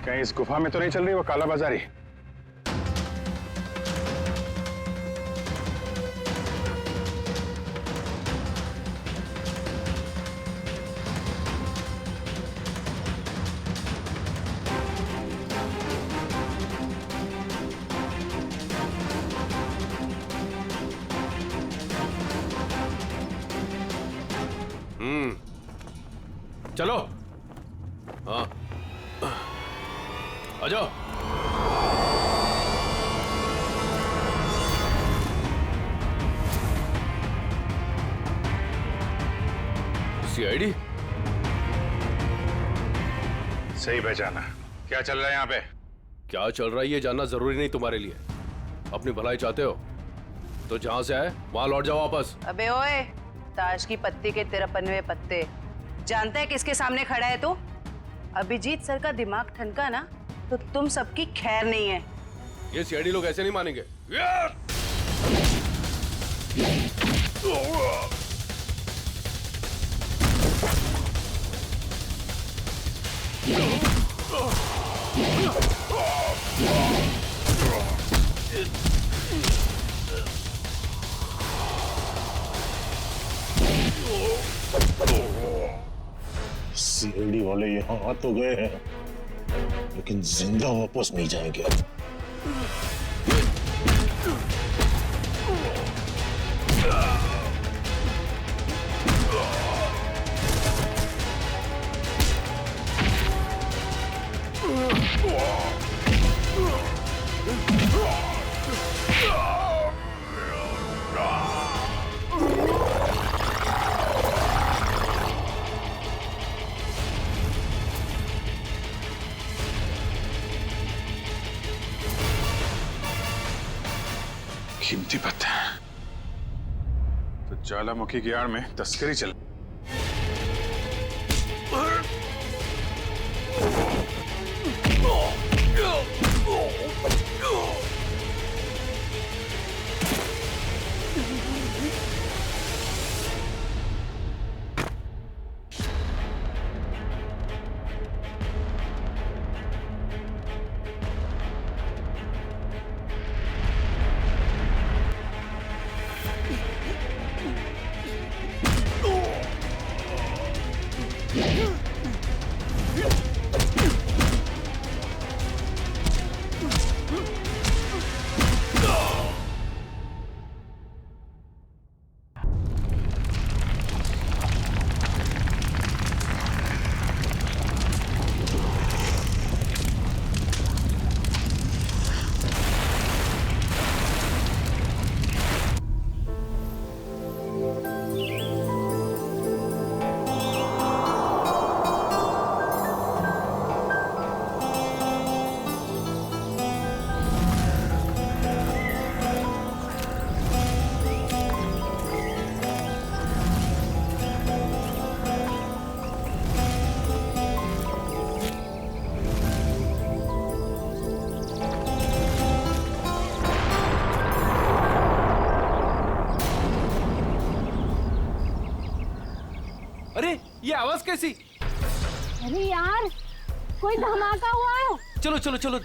कहीं इस गुफा में तो नहीं चल रही वो काला बाजारी? चलो। हाँ, आ जाओ। सीआईडी? सही पहचाना। क्या चल रहा है यहाँ पे? क्या चल रहा है ये जानना जरूरी नहीं तुम्हारे लिए। अपनी भलाई चाहते हो तो जहां से आए वहां लौट जाओ वापस। अबे ओए, ताश की पत्ती के 53 पत्ते। जानता है किसके सामने खड़ा है तू? अभिजीत सर का दिमाग ठनका ना तो तुम सबकी खैर नहीं है। ये सीआईडी लोग ऐसे नहीं मानेंगे। सीआईडी वाले यहाँ आ तो गए हैं, लेकिन जिंदा वापस नहीं जाएंगे। कीमती पत्ते तो ज्वालामुखी की आड़ में तस्करी चल। अरे ये आवाज कैसी? अरे यार, कोई धमाका हुआ है। चलो चलो चलो।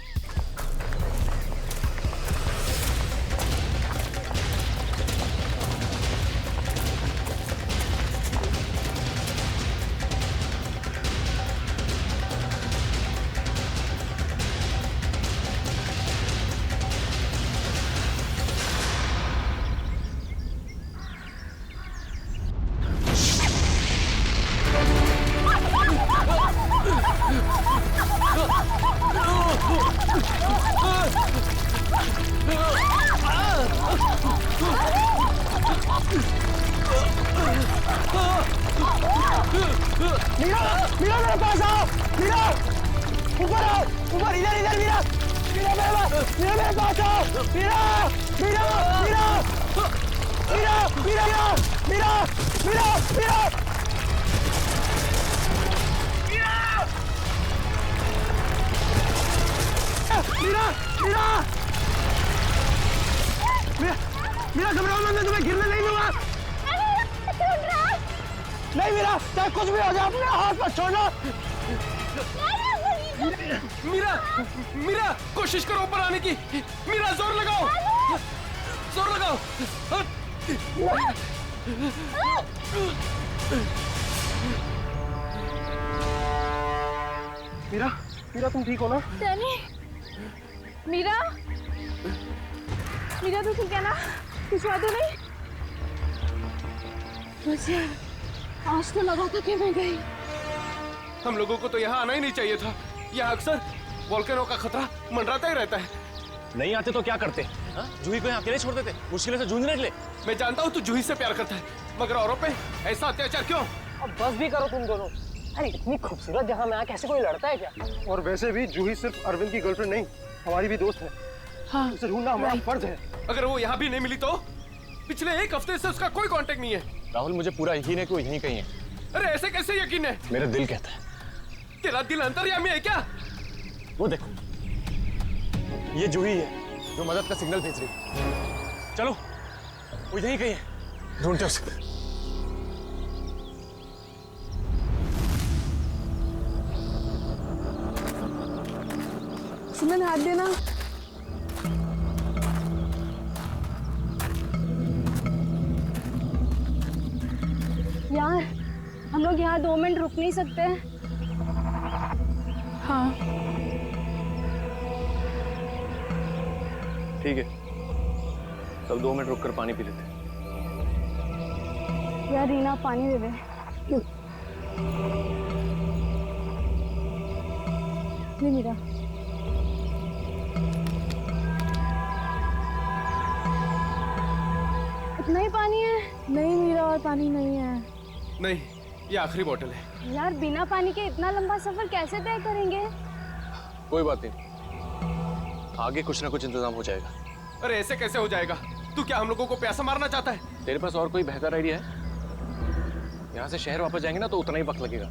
मीरा, मीरा मेरे पास आओ। मीरा, ऊपर आओ, ऊपर, इधर इधर। मीरा, मीरा मेरे पास आओ। मीरा, मीरा, मीरा, मीरा, मीरा, मीरा, मीरा, मीरा, मीरा, मीरा, मीरा, घबराओ मत, मैं तुम्हें गिरने नहीं दूंगा। नहीं मीरा, चाहे कुछ भी हो जाए अपने हाथ पर छोड़ना। मीरा, मीरा, कोशिश करो ऊपर आने की। मीरा, जोर लगाओ, जोर लगाओ। मीरा, मीरा तुम ठीक हो ना? डैनी, मीरा, मीरा तू ठीक है ना? कुछ बात तो नहीं? मुझे आज तो लगा था कि मैं गई। हम लोगों को तो यहाँ आना ही नहीं चाहिए था। यहाँ अक्सर वोल्केनो का खतरा मंडराता ही रहता है। नहीं आते तो क्या करते? हाँ? जूही को यहाँ अकेले छोड़ देते, मुश्किलों से जूझने के लिए। मैं जानता हूँ तू जूही से प्यार करता है, मगर औरों पे ऐसा अत्याचार क्यों? अब बस भी करो तुम दोनों। अरे इतनी खूबसूरत जगह में कैसे कोई लड़ता है क्या? और वैसे भी जूही सिर्फ अरविंद की गर्लफ्रेंड नहीं, हमारी भी दोस्त है। हाँ, उसे ढूंढना हमारा फर्ज है। अगर वो यहाँ भी नहीं मिली तो? पिछले एक हफ्ते से उसका कोई कांटेक्ट नहीं है। राहुल, मुझे पूरा यकीन है कि वो यहीं कहीं है। अरे ऐसे कैसे यकीन है? मेरा दिल कहता है। तेरा दिल अंतर्यामी है क्या? वो देखो, ये जूही है जो मदद का सिग्नल भेज रही है। चलो, वो यहीं कहीं है, ढूंढते उसे। सुमन हाथ देना। यार, हम लोग यहाँ 2 मिनट रुक नहीं सकते? हाँ। ठीक है, तब 2 मिनट रुककर पानी पी लेते हैं। यार रीना, पानी दे दे। ले मीरा। इतना ही पानी है? नहीं मीरा, और पानी नहीं है। नहीं, ये आखिरी बोतल है। यार बिना पानी के इतना लंबा सफर कैसे तय करेंगे? कोई बात नहीं, आगे कुछ ना कुछ इंतजाम हो जाएगा। अरे ऐसे कैसे हो जाएगा? तू क्या हम लोगों को प्यासा मारना चाहता है? तेरे पास और कोई बेहतर आइडिया है? यहाँ से शहर वापस जाएंगे ना तो उतना ही वक्त लगेगा।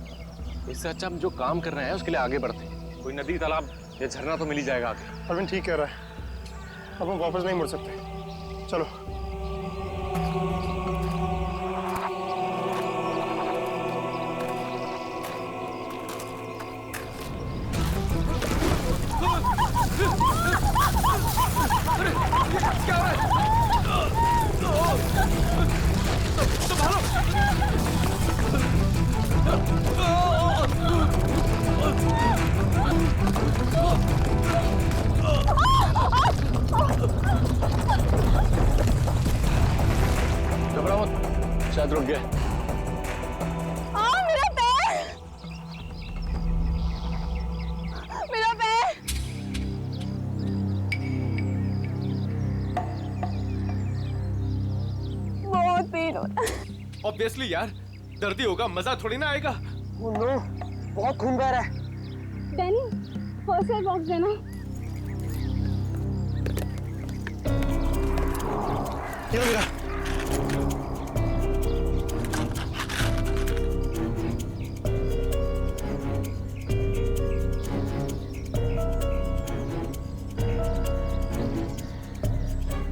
इससे अच्छा हम जो काम कर रहे हैं उसके लिए आगे बढ़ते हैं। कोई नदी, तालाब या झरना तो मिल ही जाएगा आगे। अरविंद ठीक कह रहा है, अब हम वापस नहीं मुड़ सकते। चलो। क्या हो रहा है? घबराओ मत, शायद रुक गए। मेरा पैर! मेरा पैर! बहुत पेन हो रहा है। ऑब्वियसली यार, दर्दी होगा, मजा थोड़ी ना आएगा। Oh no, बहुत खून बह रहा है। डैनी, फर्स्ट एड बॉक्स देना। ये मीरा।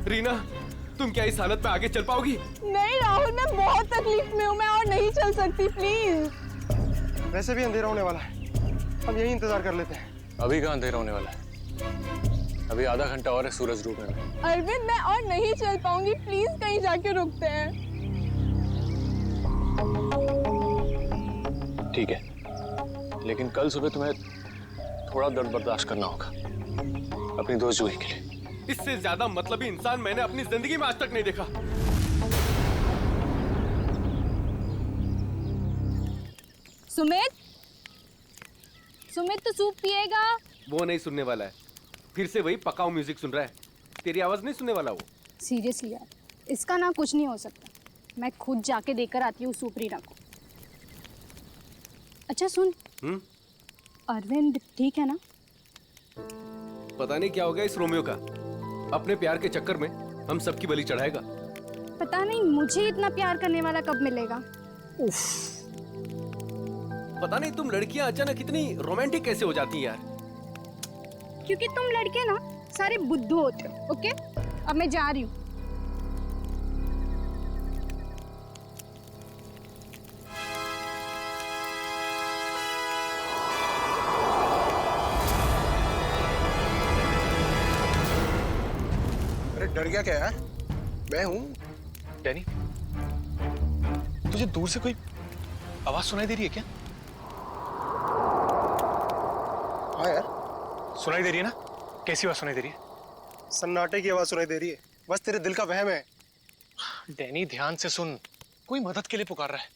रीना, तुम क्या इस हालत में आगे चल पाओगी? नहीं राहुल, मैं बहुत तकलीफ में हूँ, मैं और नहीं चल सकती, प्लीज। वैसे भी अंधेरा होने वाला है, हम यही इंतजार कर लेते हैं। अभी कहाँ अंधेरा होने वाला है? अभी आधा घंटा और है सूरज डूबने में। अरविंद, मैं और नहीं चल पाऊंगी, प्लीज कहीं जाके रुकते हैं। ठीक है, लेकिन कल सुबह तुम्हें थोड़ा दर्द बर्दाश्त करना होगा अपनी दोस्त जूही के लिए। इससे ज्यादा मतलबी इंसान मैंने अपनी जिंदगी में आज तक नहीं देखा। सुमित, सुमित तो सूप पिएगा? वो नहीं सुनने वाला है, फिर से वही पकाऊ म्यूजिक सुन रहा है। तेरी आवाज नहीं सुनने वाला वो। सीरियसली यार, इसका ना कुछ नहीं हो सकता। मैं खुद जाके देकर आती हूँ सूप रीना को। अच्छा सुन, अरविंद ठीक है ना? पता नहीं क्या हो गया इस रोमियो का, अपने प्यार के चक्कर में हम सबकी बलि चढ़ाएगा। पता नहीं मुझे इतना प्यार करने वाला कब मिलेगा। पता नहीं तुम लड़कियां अचानक इतनी रोमांटिक कैसे हो जाती हैं यार। क्योंकि तुम लड़के ना सारे बुद्धू होते हो। ओके, अब मैं जा रही हूँ। डर गया क्या यार? मैं हूं। डैनी, तुझे दूर से कोई आवाज सुनाई दे रही है क्या? हाँ यार, सुनाई दे रही है ना? कैसी आवाज सुनाई दे रही है? सन्नाटे की आवाज सुनाई दे रही है। बस तेरे दिल का वहम है। डैनी ध्यान से सुन, कोई मदद के लिए पुकार रहा है।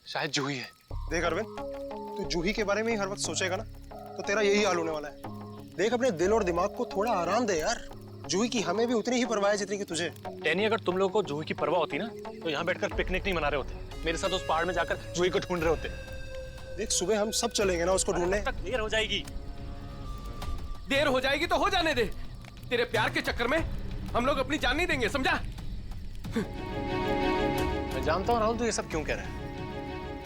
शायद जूही है। देख अरविंद, तू जूही के बारे में ही हर वक्त सोचेगा ना, तो तेरा यही हाल होने वाला है। देख, अपने दिल और दिमाग को थोड़ा आराम दे यार। जूही की हमें भी उतनी ही परवाह है जितनी कि तुझे। डैनी, अगर तुम लोगों को जूही की परवाह होती ना, तो यहाँ बैठकर पिकनिक नहीं मना रहे होते, मेरे साथ उस पहाड़ में जाकर जूही को ढूंढ रहे होते। देख, सुबह हम सब चलेंगे ना उसको ढूंढने। तक देर हो जाएगी। देर हो जाएगी तो हो जाने दे। तेरे प्यार के चक्कर में हम लोग अपनी जान नहीं देंगे, समझा? मैं जानता हूँ राहुल, तू ये सब क्यों कह रहा है,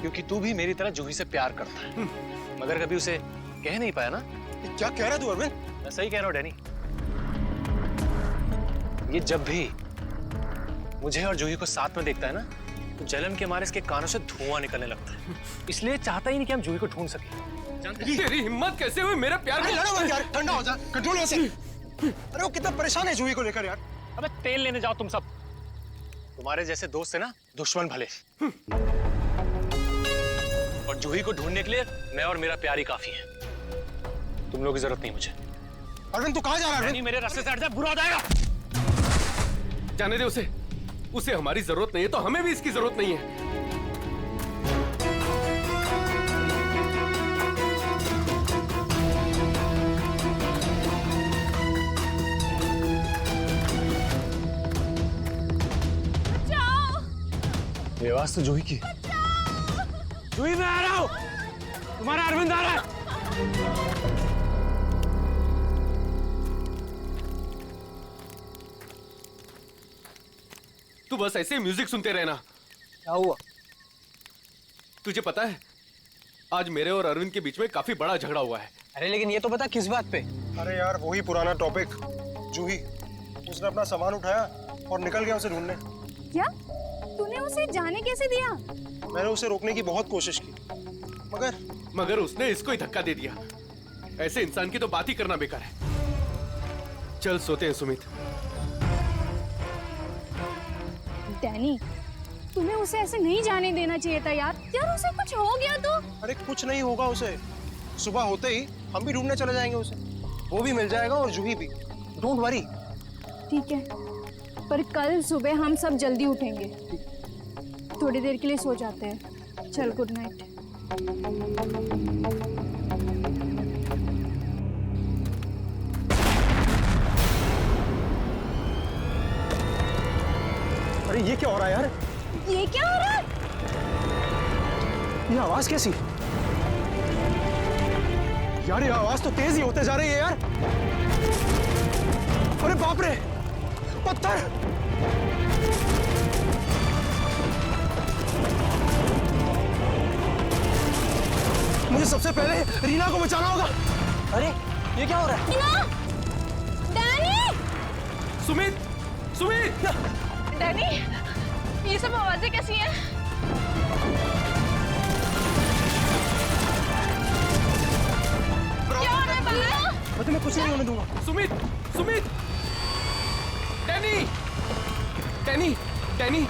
क्योंकि तू भी मेरी तरह जूही से प्यार करता है, मगर कभी उसे कह नहीं पाया ना। क्या कह रहा है तू अरविंद? मैं सही कह रहा हूँ डैनी। ये जब भी मुझे और जूही को साथ में देखता है ना, तो जलन के मारे इसके कानों से धुआं निकलने लगता है। इसलिए चाहता ही नहीं कि हम जूही को ढूंढ सके। तेरी हिम्मत कैसे हुई मेरे प्यार अरे में? लड़ो मत यार, ठंडा हो जा, कंट्रोल हो से। अरे वो कितना परेशान है जूही को लेकर यार। अबे तेल लेने जाओ तुम सब। तुम्हारे जैसे दोस्त है ना, दुश्मन भले। और जूही को ढूंढने के लिए मैं और मेरा प्यार ही काफी है। तुम लोगों की जरूरत नहीं मुझे। अरविंद तू कहाँ जा रहा है? नहीं, मेरे रास्ते से हट जा, बुरा हो जाएगा। जाने दे उसे। उसे हमारी जरूरत नहीं है तो हमें भी इसकी जरूरत नहीं है। ये आवाज तो जूही की। जूही, मैं आ रहा हूं। तुम्हारा अरविंद आ रहा है। तू बस ऐसे ही म्यूजिक सुनते रहना। क्या हुआ? तुझे पता है, आज मेरे और अरविंद के बीच में काफी बड़ा झगड़ा हुआ है। अरे लेकिन ये तो बता किस बात पे? अरे यार, वही पुराना टॉपिक। जूही, उसने अपना सामान उठाया और निकल गया उसे ढूंढने। क्या तूने उसे जाने कैसे दिया? मैंने उसे रोकने की बहुत कोशिश की, मगर उसने इसको ही धक्का दे दिया। ऐसे इंसान की तो बात ही करना बेकार है। चल सोते हैं सुमित। डैनी, तुम्हें उसे ऐसे नहीं जाने देना चाहिए था यार। यार उसे कुछ हो गया तो? अरे कुछ नहीं होगा उसे। सुबह होते ही हम भी ढूंढने चले जाएंगे उसे। वो भी मिल जाएगा और जूही भी। Don't worry. ठीक है, पर कल सुबह हम सब जल्दी उठेंगे। थोड़ी देर के लिए सो जाते हैं। चल, गुड नाइट। अरे ये क्या हो रहा है यार? ये क्या हो रहा है? ये आवाज कैसी? यार ये आवाज तो तेज ही होते जा रही है यार। अरे बाप रे, पत्थर! मुझे सबसे पहले रीना को बचाना होगा। अरे ये क्या हो रहा है? डैनी! सुमित, सुमित! डैनी, ये सब आवाजें कैसी हैं? क्या हो रहा है बाहर? मैं तुम्हें कुछ नहीं होने दूंगा। Sumit, Sumit! Danny, Danny, Danny!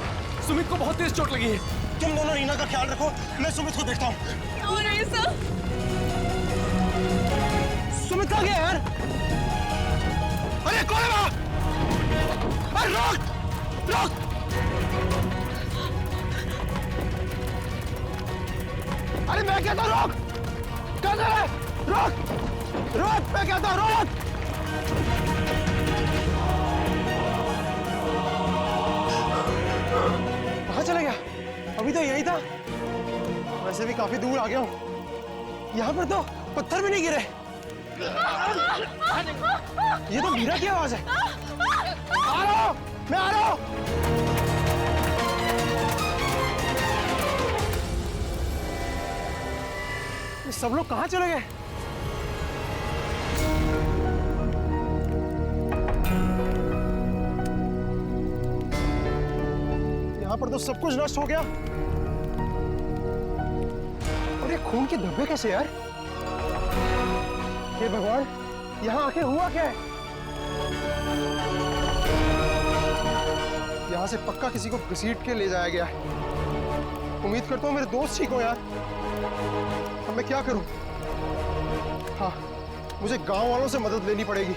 Sumit को बहुत तेज चोट लगी है। तुम दोनों रीना का ख्याल रखो, मैं सुमित को देखता हूँ। और ये सब? सुमित कहाँ गया यार? अरे कौन है वहाँ? अरे रोक! रोक! अरे मैं कहता हूँ रोक! क्या कर रहा है? रोक! रोक! मैं कहता हूँ रोक! कहाँ चला गया? अभी तो यही था। वैसे भी काफी दूर आ गया हूँ। यहाँ पर तो पत्थर भी नहीं गिरे। ये तो मीरा की आवाज है। आ रहा हूँ, मैं आ रहा हूँ। ये सब लोग कहाँ चले गए? यहाँ पर तो सब कुछ नष्ट हो गया। और ये खून के धब्बे कैसे यार? हे भगवान, यहाँ आके हुआ क्या है? यहाँ से पक्का किसी को घसीट के ले जाया गया है। उम्मीद करता हूँ मेरे दोस्त ठीक हो यार। अब मैं क्या करूँ? हाँ, मुझे गांव वालों से मदद लेनी पड़ेगी।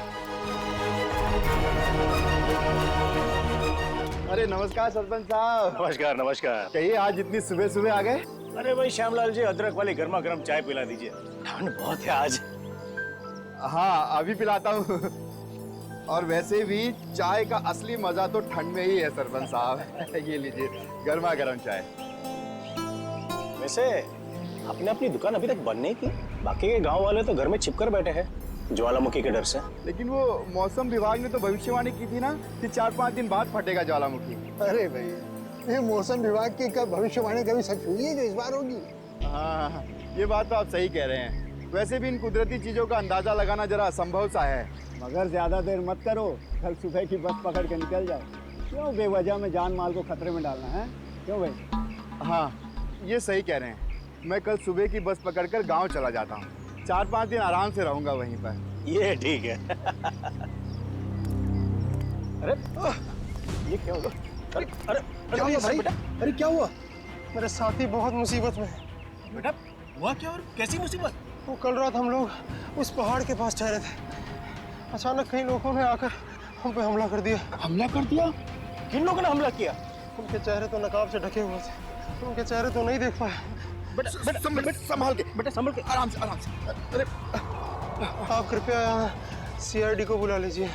अरे नमस्कार सरपंच साहब। नमस्कार नमस्कार। कहिए, आज इतनी सुबह सुबह आ गए? अरे भाई श्यामलाल जी, अदरक वाली गर्मा गर्म चाय पिला दीजिए, ठंड बहुत है आज। हाँ, अभी पिलाता हूँ। और वैसे भी चाय का असली मजा तो ठंड में ही है सरपंच साहब। ये लीजिए गर्मा गर्म चाय। वैसे आपने अपनी दुकान अभी तक बंद नहीं की? बाकी के गांव वाले तो घर में छिपकर बैठे हैं ज्वालामुखी के डर से। लेकिन वो मौसम विभाग ने तो भविष्यवाणी की थी ना कि 4-5 दिन बाद फटेगा ज्वालामुखी। अरे भाई, ये मौसम विभाग की कब भविष्यवाणी कभी सच हुई है जो इस बार होगी? हाँ, ये बात तो आप सही कह रहे हैं। वैसे भी इन कुदरती चीजों का अंदाजा लगाना जरा असंभव सा है। मगर ज्यादा देर मत करो, कल सुबह की बस पकड़ के निकल जाओ। क्यों बेवजह में जान माल को खतरे में डालना है? क्यों भाई? हाँ, ये सही कह रहे हैं। मैं कल सुबह की बस पकड़कर गांव चला जाता हूँ। 4-5 दिन आराम से रहूंगा वहीं पर। ये ठीक है। अरे ये क्या हुआ? अरे अरे क्या हुआ भाई? अरे क्या हुआ? मेरे साथी बहुत मुसीबत में है। बेटा हुआ क्या और कैसी मुसीबत? वो कल रात हम लोग उस पहाड़ के पास ठहरे थे। अचानक कई लोगों ने आकर हम पे हमला कर दिया। हमला कर दिया? किन लोगों ने हमला किया? उनके चेहरे तो नकाब से ढके हुए थे, उनके चेहरे तो नहीं देख पाए। बेटा संभाल के, आराम से। अरे आप कृपया CID को बुला लीजिए।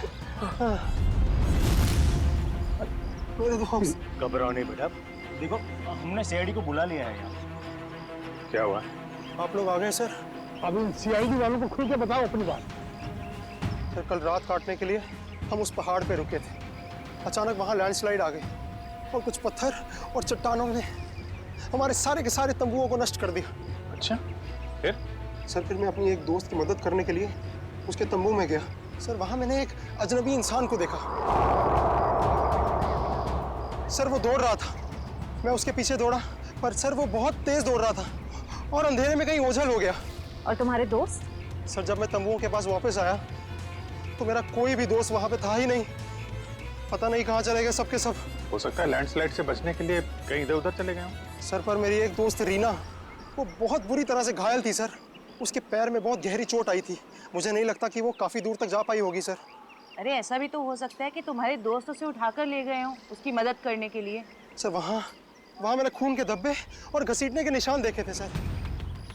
मेरे दोस्त। घबराओ नहीं बेटा, देखो हमने CID को बुला लिया है यहाँ। क्या हुआ? आप लोग आ गए सर? अब इन CID वालों को खुल के बताओ अपनी बात। सर, कल रात काटने के लिए हम उस पहाड़ पे रुके थे। अचानक वहाँ लैंडस्लाइड आ गई और कुछ पत्थर और चट्टानों ने हमारे सारे के सारे तंबुओं को नष्ट कर दिया। अच्छा, फिर? सर, फिर मैं अपनी एक दोस्त की मदद करने के लिए उसके तंबू में गया। सर, वहाँ मैंने एक अजनबी इंसान को देखा। सर, वो दौड़ रहा था। मैं उसके पीछे दौड़ा, पर सर वो बहुत तेज दौड़ रहा था और अंधेरे में कहीं ओझल हो गया। और तुम्हारे दोस्त? सर, जब मैं तंबुओं के पास वापस आया तो मेरा कोई भी दोस्त वहाँ पे था ही नहीं। पता नहीं कहाँ चले गए सबके सब। हो सकता है लैंडस्लाइड से बचने के लिए कहीं इधर उधर चले गए हों। सर, पर मेरी एक दोस्त रीना, वो बहुत बुरी तरह से घायल थी सर। उसके पैर में बहुत गहरी चोट आई थी। मुझे नहीं लगता कि वो काफ़ी दूर तक जा पाई होगी सर। अरे ऐसा भी तो हो सकता है कि तुम्हारे दोस्त उसे उठाकर ले गए हों उसकी मदद करने के लिए। सर, वहाँ मैंने खून के धब्बे और घसीटने के निशान देखे थे सर।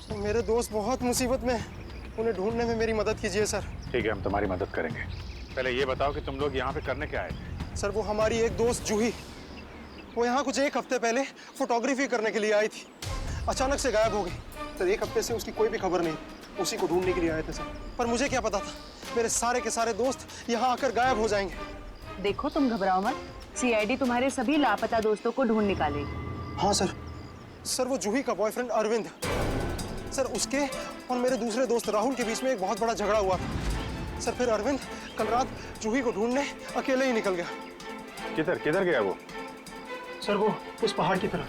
सर, मेरे दोस्त बहुत मुसीबत में हैं। उन्हें ढूंढने में मेरी मदद कीजिए सर। ठीक है, हम तुम्हारी मदद करेंगे। पहले ये बताओ कि तुम लोग यहाँ पे करने क्या आए थे? सर, वो हमारी एक दोस्त जूही, वो यहाँ कुछ 1 हफ्ते पहले फोटोग्राफी करने के लिए आई थी। अचानक से गायब हो गई। सर, 1 हफ्ते से उसकी कोई भी खबर नहीं। उसी को ढूंढने के लिए आए थे सर। पर मुझे क्या पता था मेरे सारे के सारे दोस्त यहाँ आकर गायब हो जाएंगे। देखो, तुम घबराओ मत। CID तुम्हारे सभी लापता दोस्तों को ढूंढ निकालेगी। हाँ सर। सर, वो जूही का बॉयफ्रेंड अरविंद, सर उसके और मेरे दूसरे दोस्त राहुल के बीच में एक बहुत बड़ा झगड़ा हुआ था। सर, फिर अरविंद कल रात जूही को ढूंढने अकेले ही निकल गया। किधर गया वो? सर, वो उस पहाड़ की तरफ।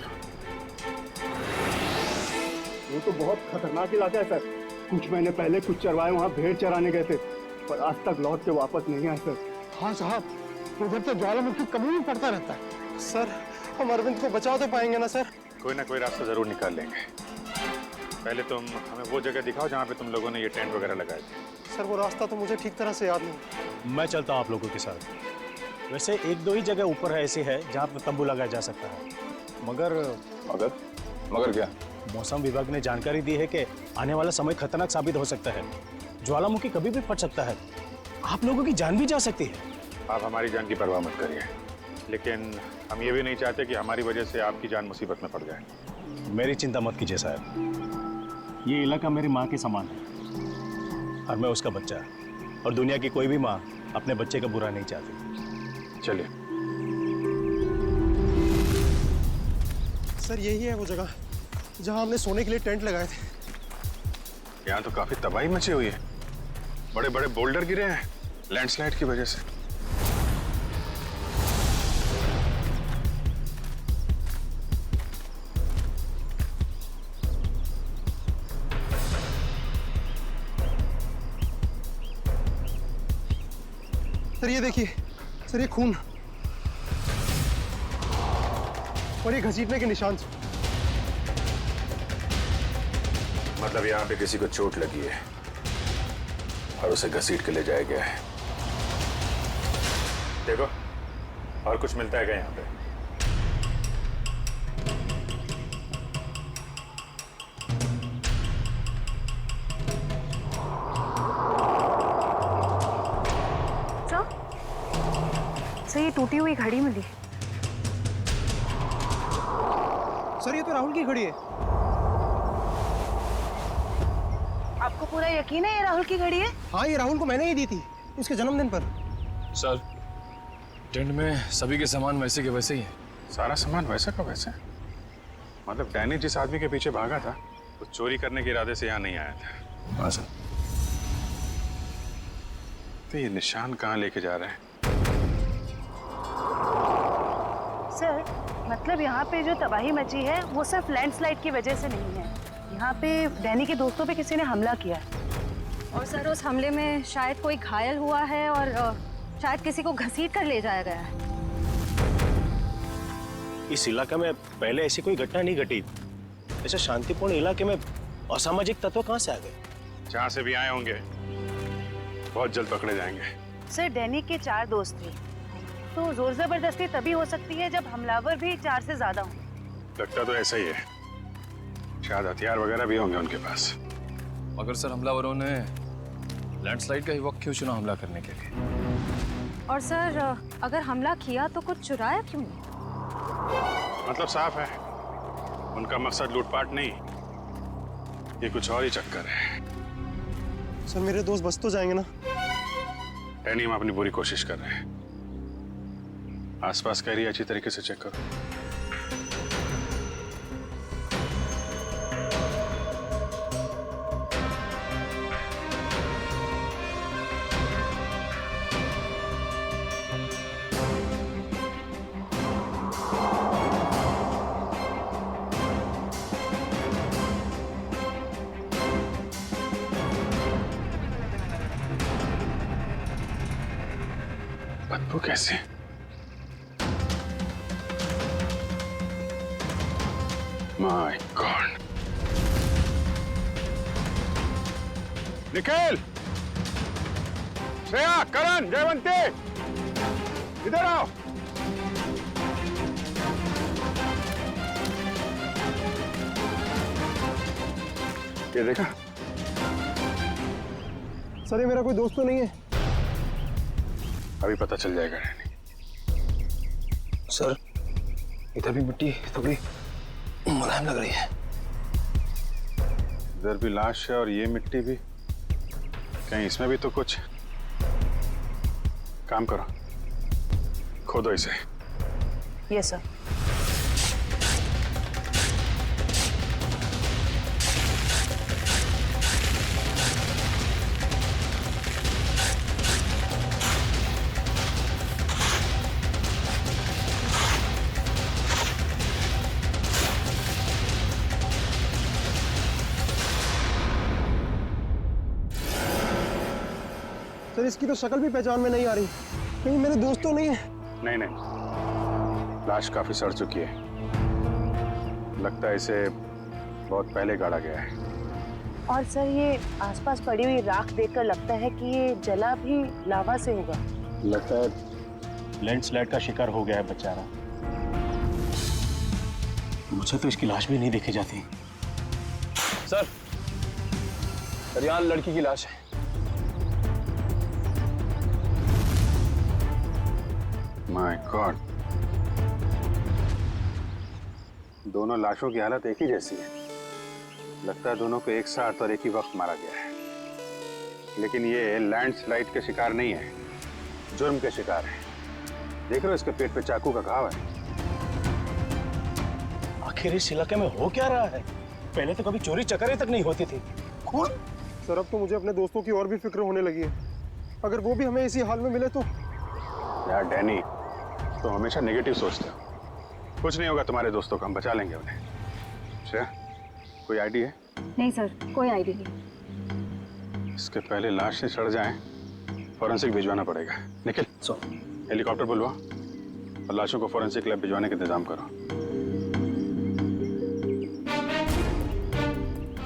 वो तो बहुत खतरनाक इलाका है सर। कुछ महीने पहले कुछ चरवाए वहाँ भेड़ चराने गए थे, पर आज तक लौट के वापस नहीं आए सर। हाँ साहब, उधर तो ज्वालामुखी कभी भी पड़ता रहता है। सर, हम अरविंद को बचा तो पाएंगे ना सर? कोई ना कोई रास्ता जरूर निकाल लेंगे। पहले तुम हमें वो जगह दिखाओ जहाँ पे तुम लोगों ने ये टेंट वगैरह लगाए थे। सर, वो रास्ता तो मुझे ठीक तरह से याद नहीं। मैं चलता हूँ आप लोगों के साथ। वैसे 1-2 ही जगह ऊपर है ऐसी है जहाँ पर तंबू लगाया जा सकता है। मगर क्या? मौसम विभाग ने जानकारी दी है कि आने वाला समय खतरनाक साबित हो सकता है। ज्वालामुखी कभी भी फट सकता है। आप लोगों की जान भी जा सकती है। आप हमारी जान की परवाह मत करिए, लेकिन हम ये भी नहीं चाहते कि हमारी वजह से आपकी जान मुसीबत में पड़ जाए। मेरी चिंता मत कीजिए साहब। ये इलाका मेरी माँ के समान है और मैं उसका बच्चा, और दुनिया की कोई भी माँ अपने बच्चे का बुरा नहीं चाहती। चलिए। सर, यही है वो जगह जहाँ हमने सोने के लिए टेंट लगाए थे। यहाँ तो काफी तबाही मची हुई है। बड़े बड़े बोल्डर गिरे हैं लैंडस्लाइड की वजह से। सर, ये देखिए सर, ये खून। और ये घसीटने के निशान थे। मतलब यहाँ पे किसी को चोट लगी है और उसे घसीट के ले जाया गया है। देखो और कुछ मिलता है क्या यहाँ पे? सर ये टूटी हुई घड़ी मिली। सर ये तो राहुल की घड़ी है। आपको पूरा यकीन है ये राहुल की घड़ी है? हाँ, ये राहुल को मैंने ही दी थी उसके जन्मदिन पर। सर टेंट में सभी के सामान वैसे के वैसे ही है। सारा सामान वैसा का वैसा? मतलब डैनी जिस आदमी के पीछे भागा था वो चोरी करने के इरादे से यहाँ नहीं आया था। हाँ सर। तो ये निशान कहाँ लेके जा रहे हैं? सर मतलब यहाँ पे जो तबाही मची है वो सिर्फ लैंडस्लाइड की वजह से नहीं है। यहाँ पे डैनी के दोस्तों पे किसी ने हमला किया है। और सर उस हमले में शायद कोई घायल हुआ है और शायद किसी को घसीट कर ले जाया गया है। इस इलाके में पहले ऐसी कोई घटना नहीं घटी। ऐसे शांतिपूर्ण इलाके में असामाजिक तत्व कहाँ से आ गए? जहाँ से भी आए होंगे बहुत जल्द पकड़े जाएंगे। सर डैनी के 4 दोस्त थे तो जोर जबरदस्ती तभी हो सकती है जब हमलावर भी 4 से ज्यादा हों। लगता तो ऐसा ही है। शायद हथियार वगैरह भी होंगे उनके पास। मगर सर हमलावरों ने लैंडस्लाइड का ही वक्त क्यों चुना हमला करने के लिए? और सर अगर हमला किया तो कुछ चुराया क्यों नहीं? मतलब साफ है उनका मकसद लूटपाट नहीं, ये कुछ और ही चक्कर है। सर मेरे दोस्त बच तो जाएंगे ना? डैनी हम अपनी पूरी कोशिश कर रहे हैं। आसपास का एरिया अच्छी तरीके से चेक करो। बदबू कैसे? My god. निखिल, श्रेया, करण, जयवंती, इधर आओ। ये देखा? सर ये मेरा कोई दोस्त तो नहीं है? अभी पता चल जाएगा। सर इधर भी मिट्टी थोड़ी मुलायम लग रही है। इधर भी लाश है और ये मिट्टी भी। कहीं इसमें भी तो कुछ। काम करो, खोदो इसे। Yes sir. सर इसकी तो शक्ल भी पहचान में नहीं आ रही। कहीं मेरे दोस्त तो नहीं है? नहीं नहीं, लाश काफी सड़ चुकी है। लगता है इसे बहुत पहले गाड़ा गया है। और सर ये आसपास पड़ी हुई राख देखकर लगता है कि ये जला भी लावा से होगा। लगता है लैंडस्लाइड का शिकार हो गया है बेचारा। मुझे तो इसकी लाश भी नहीं देखी जाती। सर यहाँ लड़की की लाश है। माय गॉड, दोनों लाशों की हालत एक ही जैसी है। लगता है दोनों को एक साथ और एक ही वक्त मारा गया है। लेकिन ये लैंडस्लाइड के शिकार नहीं है, जुर्म के शिकार है। देख रहे हो इसके पेट पे चाकू का घाव है। आखिर इस इलाके में हो क्या रहा है? पहले तो कभी चोरी चकारी तक नहीं होती थी। कौन? सर अब तो मुझे अपने दोस्तों की और भी फिक्र होने लगी है। अगर वो भी हमें इसी हाल में मिले तो। यार डैनी, तो हमेशा नेगेटिव सोचते हो। कुछ नहीं होगा तुम्हारे दोस्तों को, हम बचा लेंगे उन्हें। श्रेया, कोई आईडिया है? नहीं सर, कोई आइडिया नहीं। इसके पहले लाश से सड़ जाए, फॉरेंसिक भिजवाना पड़ेगा। निखिल, हेलीकॉप्टर बुलवा और लाशों को फॉरेंसिक लैब भिजवाने का इंतजाम करो।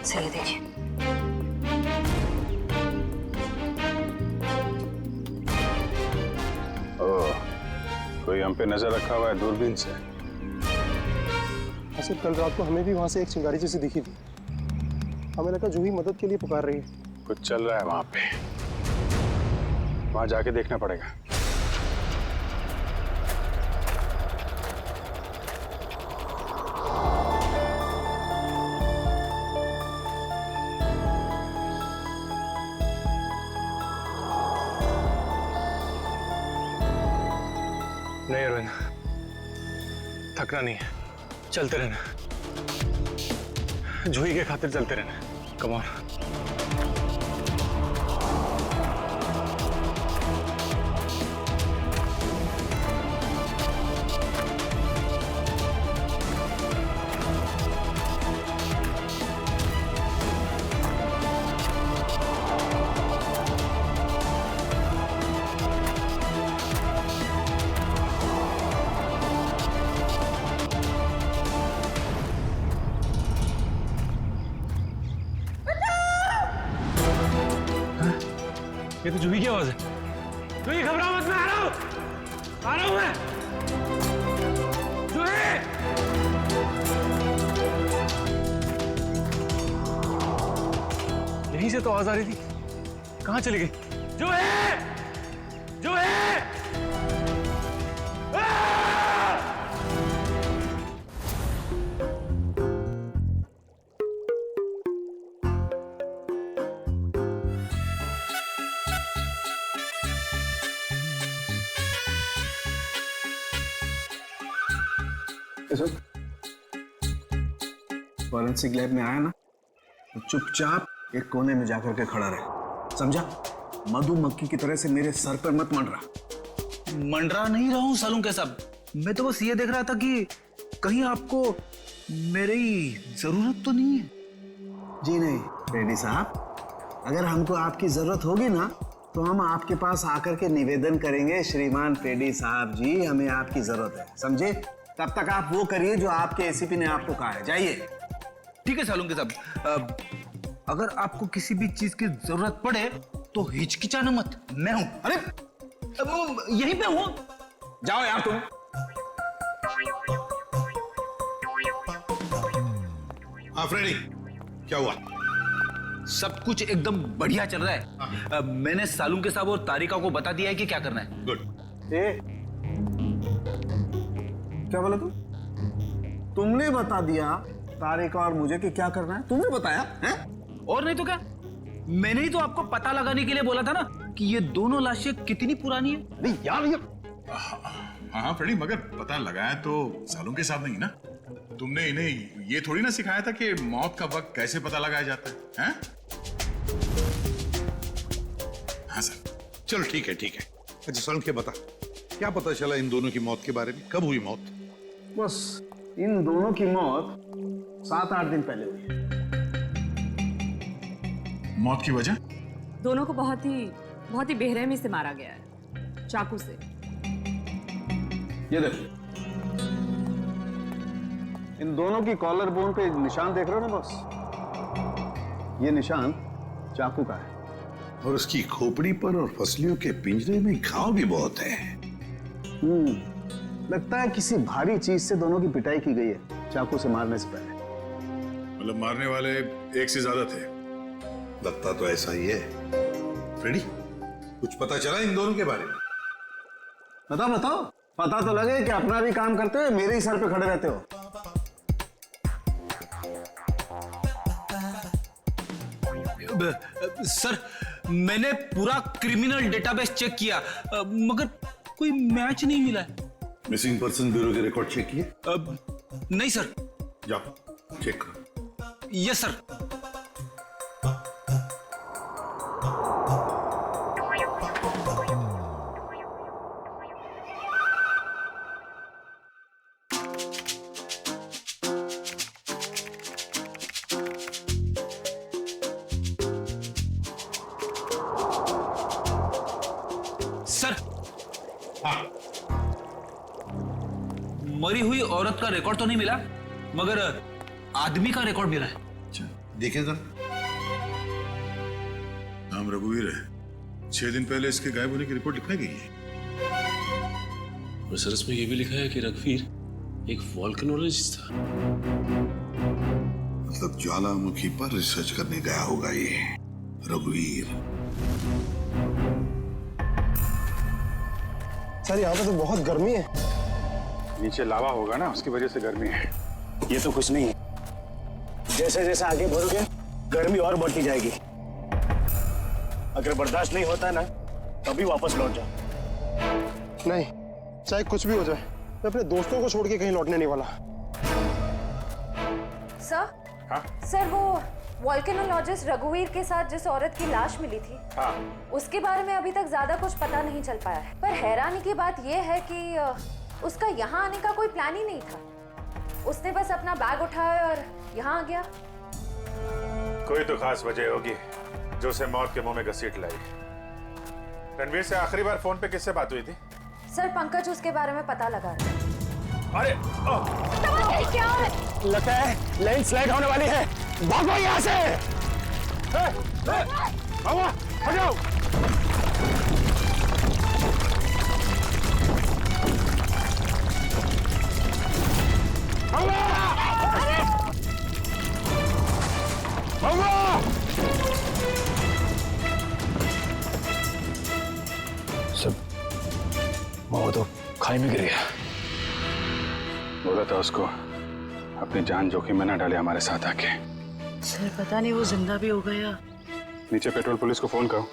से ये देखिए। ओह, कोई हम पे नजर रखा हुआ है दूरबीन से। हाँ सर, कल रात को हमें भी वहां से एक चिंगारी जैसी दिखी थी। हमें लगा जूही मदद के लिए पुकार रही है। कुछ चल रहा है वहां पे, वहां जाके देखना पड़ेगा। नहीं रोहिन, थकना नहीं है, चलते रहना, जूही के खातिर चलते रहना। Come on. ये तो जूही की आवाज है। जूही घबराओ मत, मैं आ रहा हूं मैं। जूही! यहीं से तो आवाज आ रही थी, कहां चली गई? जूही! जूही! फॉरेंसिक लैब में आया ना तो चुपचाप एक कोने में जाकर के खड़ा रहे, समझा? मधुमक्खी की तरह से मेरे सर पर मत मंडरा। मंडरा नहीं रहा हूं सालून के साहब, मैं तो बस ये देख रहा था कि कहीं आपको मेरी जरूरत तो नहीं है। जी नहीं रेड्डी साहब, अगर हमको आपकी जरूरत होगी ना तो हम आपके पास आकर के निवेदन करेंगे, श्रीमान रेड्डी साहब जी हमें आपकी जरूरत है, समझे? तब तक आप वो करिए जो आपके एसीपी ने आपको कहा है, जाइए। ठीक है सालून के साहब, अगर आपको किसी भी चीज की जरूरत पड़े तो हिचकिचाना मत, मैं हूं। अरे यहीं पे हूं, जाओ यार तुम। हाँ फ्रेडी, क्या हुआ? सब कुछ एकदम बढ़िया चल रहा है। मैंने सालून के साहब और तारिका को बता दिया है कि क्या करना है। गुड। क्या बोला तुमने बता दिया तारिका और मुझे कि क्या करना है? तुमने बताया है? और नहीं तो क्या, मैंने ही तो आपको पता लगाने के लिए बोला था ना कि ये दोनों लाशें कितनी पुरानी है। अरे यार ये हाँ फ्रेडी, मगर पता लगाया तो सालों के साथ नहीं ना। तुमने इन्हें ये थोड़ी ना सिखाया था कि मौत का वक्त कैसे पता लगाया जाता है, हैं? हाँ सर, चलो ठीक है। अच्छा सालों के बता, क्या पता चला इन दोनों की मौत के बारे में? कब हुई मौत? बस इन दोनों की मौत 7-8 दिन पहले हुई। मौत की वजह? दोनों को बहुत ही बेरहमी से मारा गया है, चाकू से। ये देखो, इन दोनों की कॉलर बोन पे निशान देख रहे हो ना बॉस? ये निशान चाकू का है। और उसकी खोपड़ी पर और फसलियों के पिंजरे में घाव भी बहुत है। लगता है किसी भारी चीज से दोनों की पिटाई की गई है चाकू से मारने से पहले। मतलब मारने वाले एक से ज्यादा थे? लगता तो ऐसा ही है। फ्रेडी, कुछ पता चला इन दोनों के बारे में? बताओ, पता तो लगे कि अपना भी काम करते हो, मेरे ही सर पे खड़े रहते हो। सर, मैंने पूरा क्रिमिनल डेटाबेस चेक किया, मगर कोई मैच नहीं मिला है। मिसिंग पर्सन ब्यूरो के रिकॉर्ड चेक किए? नहीं सर। जाओ चेक करो। Yes sir. सर, हाँ, मरी हुई औरत का रिकॉर्ड तो नहीं मिला, मगर आदमी का रिकॉर्ड मिला है। देखिए जरा। नाम रघुवीर है। 6 दिन पहले इसके गायब होने की रिपोर्ट लिखाई गई है। और सर इसमें यह भी लिखा है कि रघुवीर एक वॉल्केनोलॉजिस्ट था। मतलब ज्वालामुखी पर रिसर्च करने गया होगा ये रघुवीर। सर यहाँ पे तो बहुत गर्मी है। नीचे लावा होगा ना, उसकी वजह से गर्मी है। ये तो कुछ नहीं है, जैसे जैसे आगे बढ़ोगे गर्मी और बढ़ती जाएगी। अगर बर्दाश्त नहीं होता ना तभी वापस लौट जाओ। नहीं, चाहे कुछ भी हो जाए, मैं अपने दोस्तों को छोड़ के कहीं लौटने नहीं वाला। सर, हाँ? सर वो वॉल्केनोलॉजिस्ट रघुवीर के साथ जिस औरत की लाश मिली थी, हाँ। उसके बारे में अभी तक ज्यादा कुछ पता नहीं चल पाया है। पर हैरानी की बात यह है कि उसका यहाँ आने का कोई प्लान ही नहीं था। उसने बस अपना बैग उठाया और यहाँ आ गया। कोई तो खास वजह होगी जो उसे मौत के मुंह में घसीट लाई। रणवीर से आखिरी बार फोन पे किससे बात हुई थी? सर पंकज उसके बारे में पता लगा रहा है। अरे क्या है? लगता है लैंडस्लाइड होने वाली है। भागो यहाँ से। हटाओ। सब वो तो खाई में गिर गया। बोला था उसको अपनी जान जोखिम में न डाले हमारे साथ आके। सर पता नहीं वो जिंदा भी हो गया। नीचे पेट्रोल पुलिस को फोन करो,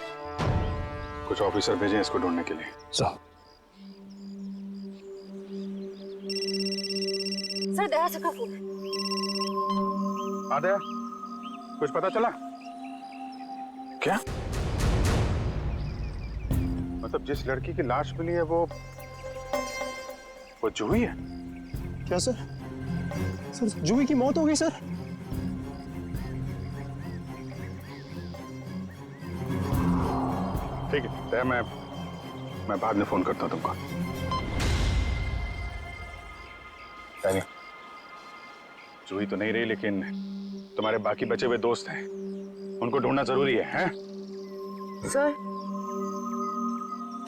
कुछ ऑफिसर भेजें इसको ढूंढने के लिए। सर दया से का फोन है। आदया, कुछ पता चला क्या? मतलब जिस लड़की की लाश मिली है वो जूही है? क्या सर? सर जूही की मौत हो गई सर। ठीक है, दया मैं बाद में फोन करता हूँ तुमको। जूही तो नहीं रही, लेकिन तुम्हारे बाकी बचे हुए दोस्त हैं, उनको ढूंढना जरूरी है, हैं?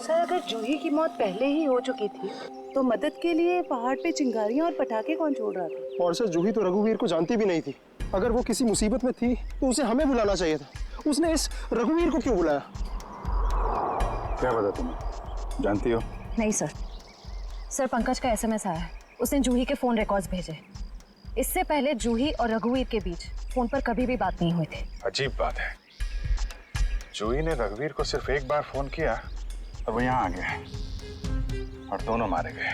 सर अगर जूही की मौत पहले ही हो चुकी थी तो मदद के लिए पहाड़ पे चिंगारियां और पटाखे कौन छोड़ रहा था? और सर जूही तो रघुवीर को जानती भी नहीं थी। अगर वो किसी मुसीबत में थी तो उसे हमें बुलाना चाहिए था। उसने इस रघुवीर को क्यों बुलाया? क्या पता तुम्हें, जानती हो? नहीं सर, पंकज का SMS आया है। उसने जूही के फोन रिकॉर्ड्स भेजे। इससे पहले जूही और रघुवीर के बीच फोन पर कभी भी बात नहीं हुई थी। अजीब बात है, जूही ने रघुवीर को सिर्फ एक बार फोन किया और वो यहाँ आ गया और दोनों मारे गए।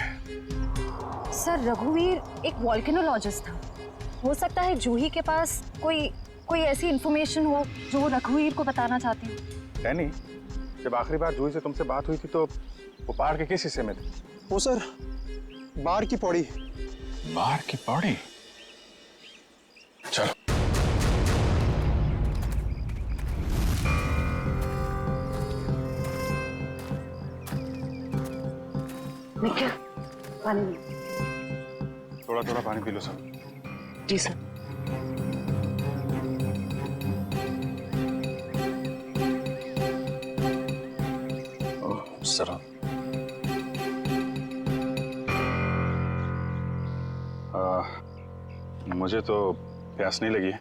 सर रघुवीर एक वॉल्केनोलॉजिस्ट था। हो सकता है जूही के पास कोई ऐसी इंफॉर्मेशन हो जो वो रघुवीर को बताना चाहती हो। डैनी, जब आखिरी बार जूही से तुमसे बात हुई थी तो वो पहाड़ के किस हिस्से में थे? वो सर बाहर की पौड़ी। बाहर की पौड़ी? चलो। निखिल, पानी। थोड़ा थोड़ा पानी पी लो सब। जी सर। सर मुझे तो प्यास नहीं लगी है,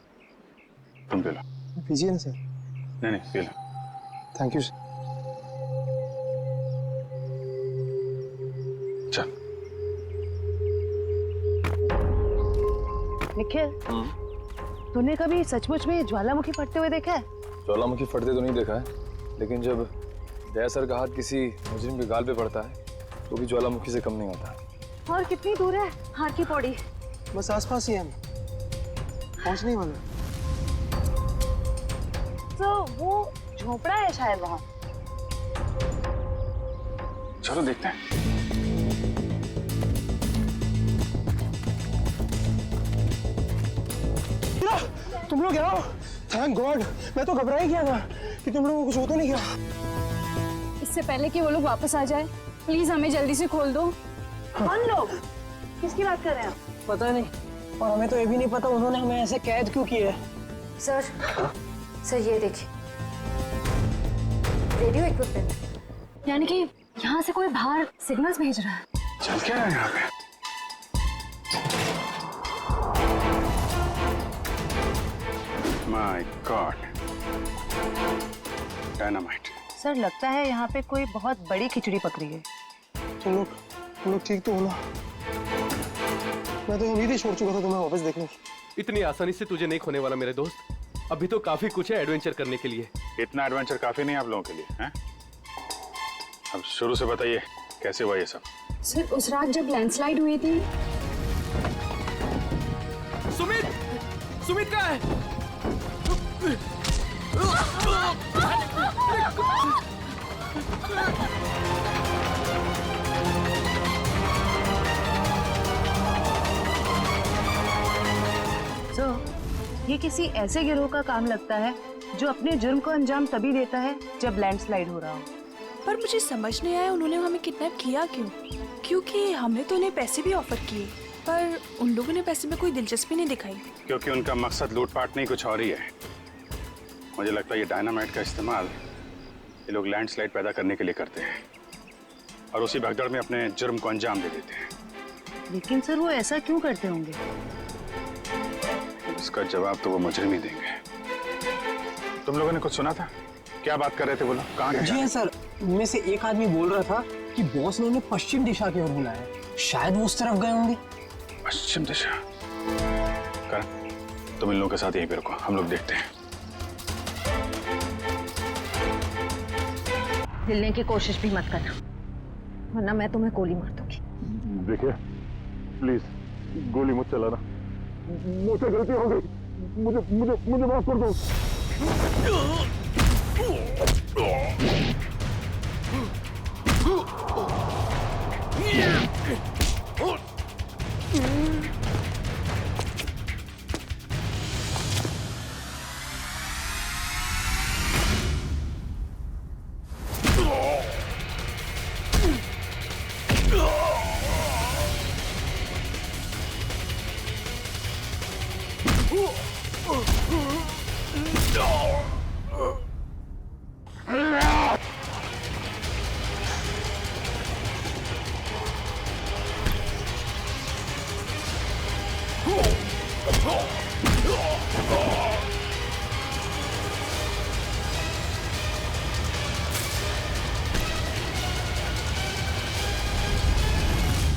तुम पी लो। पीजिए ना सर। नहीं P low. Thank you sir. चल। निखिल, तूने कभी सचमुच में ज्वालामुखी फटते हुए देखा है? ज्वालामुखी फटते तो नहीं देखा है, लेकिन जब दया सर का हाथ किसी मुजरिम के गाल पे पड़ता है तो भी ज्वालामुखी से कम नहीं होता। और कितनी दूर है हार की पौड़ी? बस आसपास ही है, हम पहुंचने ही वाले। तो वो झोपड़ा है शायद वहां। चलो देखते हैं। तुम लोग आओ। थैंक गॉड, मैं तो घबरा ही गया था कि तुम लोगों को कुछ हो तो नहीं गया। इससे पहले कि वो लोग वापस आ जाए, प्लीज हमें जल्दी से खोल दो। कौन लोग? किसकी बात कर रहे हैं आप? पता नहीं, और हमें तो ये भी नहीं पता उन्होंने हमें ऐसे कैद क्यों किया है। सर ये देखिए, रेडियो इक्विपमेंट। यानी कि यहाँ से कोई बाहर सिग्नल्स भेज रहा है। चल क्या रहा है यहाँ पे? My God, dynamite. सर लगता है यहाँ पे कोई बहुत बड़ी खिचड़ी पकड़ी है। तुम लोग ठीक तो हो ना? मैं तो उम्मीद ही छोड़ चुका था तुम्हें वापस देखने की। इतनी आसानी से तुझे नहीं खोने वाला मेरे दोस्त। अभी तो काफी कुछ है एडवेंचर करने के लिए। इतना एडवेंचर काफी नहीं आप लोगों के लिए, हैं? अब शुरू से बताइए कैसे हुआ ये सब? सर उस रात जब लैंडस्लाइड हुई थी। सुमित कहाँ है? ये किसी ऐसे गिरोह का काम लगता है जो अपने जुर्म को अंजाम तभी देता है जब लैंडस्लाइड हो रहा हो। पर मुझे समझ नहीं आया उन्होंने हमें किडनैप किया क्यों? क्योंकि हमने तो उन्हें पैसे भी ऑफर किए, पर उन लोगों ने पैसे में कोई दिलचस्पी नहीं दिखाई। क्योंकि उनका मकसद लूटपाट नहीं, कुछ और ही है। मुझे लगता है ये डायनामाइट का इस्तेमाल ये लोग लैंडस्लाइड पैदा करने के लिए करते हैं और उसी भगदड़ में अपने जुर्म को अंजाम दे देते हैं। लेकिन सर वो ऐसा क्यों करते होंगे? इसका जवाब तो वो मुजरिम ही देंगे। तुम लोगों ने कुछ सुना था? क्या बात कर रहे थे? बोलो, कहाँ गए? जी हाँ सर, उनमें से एक आदमी बोल रहा था कि बॉस ने उन्हें पश्चिम दिशा की ओर बुलाया, शायद वो उस तरफ गए होंगे। पश्चिम दिशा? करण, तुम इन लोगों के साथ यहीं पे रुको, हम लोग देखते हैं। हिलने की कोशिश भी मत करना, वरना मैं तुम्हें गोली मार दूंगी। देखिए प्लीज गोली मत चलाना, मुझसे गलती हो गई, मुझे माफ कर दो।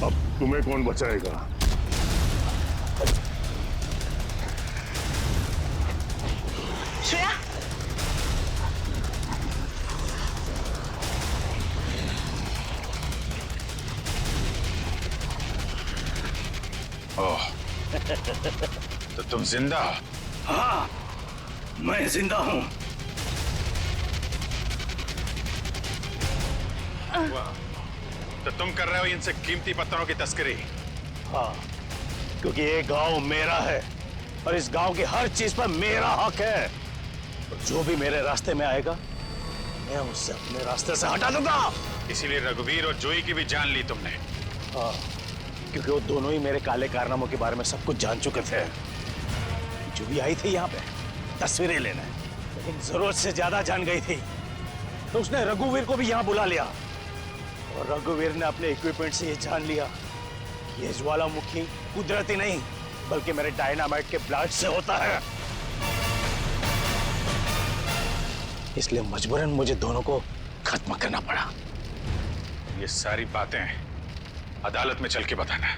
अब तुम्हें कौन बचाएगा? श्रेया, ओह, तो तुम जिंदा? हाँ, मैं जिंदा हूं। तो तुम कर रहे हो इनसे कीमती पत्थरों की तस्करी? हाँ, क्योंकि ये गांव मेरा है और इस गांव की हर चीज पर मेरा हक है। तो जो भी मेरे रास्ते में आएगा मैं उससे अपने रास्ते से हटा दूंगा। इसीलिए रघुवीर और जोई की भी जान ली तुमने? हाँ, क्योंकि वो दोनों ही मेरे काले कारनामों के बारे में सब कुछ जान चुके थे। जो भी आई थी यहाँ पे तस्वीरें लेने, लेकिन जरूरत से ज्यादा जान गई थी, तो उसने रघुवीर को भी यहाँ बुला लिया और रघुवीर ने अपने इक्विपमेंट से ये जान लिया कि ये ज्वालामुखी कुदरती नहीं बल्कि मेरे डायनामाइट के ब्लास्ट से होता है। इसलिए मजबूरन मुझे दोनों को खत्म करना पड़ा। ये सारी बातें अदालत में चल के बताना।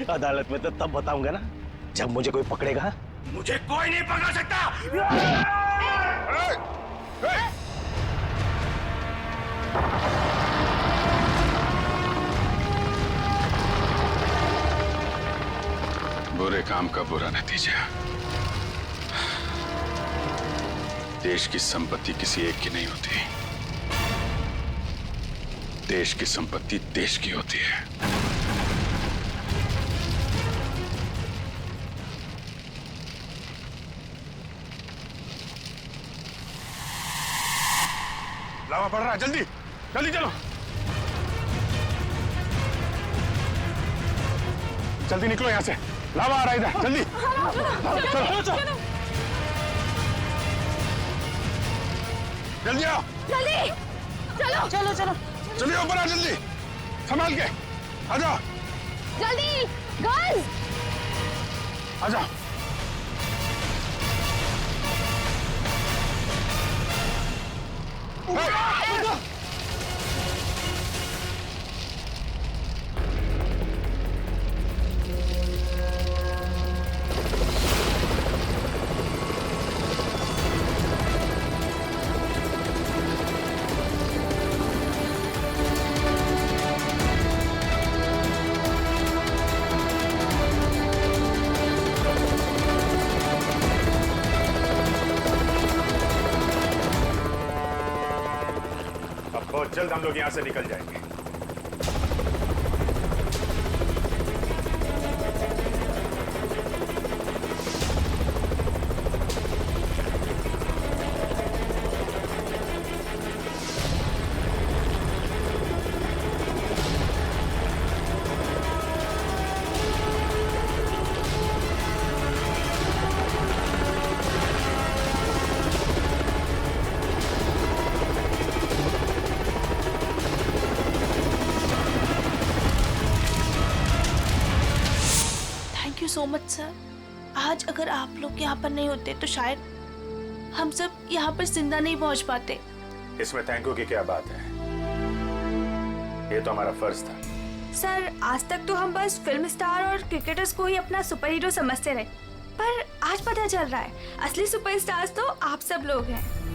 अदालत में तो तब बताऊंगा ना जब मुझे कोई पकड़ेगा। मुझे कोई नहीं पकड़ सकता। बुरे काम का बुरा नतीजा। देश की संपत्ति किसी एक की नहीं होती, देश की संपत्ति देश की होती है। लावा पड़ रहा है, जल्दी जल्दी चलो, जल्दी निकलो यहां से। लावा आ रहा है इधर, जल्दी चलो चलो जल्दी आओ, जल्दी चलो चलो चलो जल्दी ऊपर आ, जल्दी संभाल के आ जाओ, जल्दी गर्ल्स आ जाओ। बहुत जल्द हम लोग यहाँ से निकल जाएंगे। Thank you so much sir. आज अगर आप लोग यहाँ पर नहीं होते तो शायद हम सब यहाँ पर जिंदा नहीं पहुँच पाते। इसमें थैंक यू की क्या बात है, ये तो हमारा फर्ज था। सर आज तक तो हम बस फिल्म स्टार और क्रिकेटर्स को ही अपना सुपर हीरो समझते रहे, पर आज पता चल रहा है असली सुपरस्टार्स तो आप सब लोग हैं।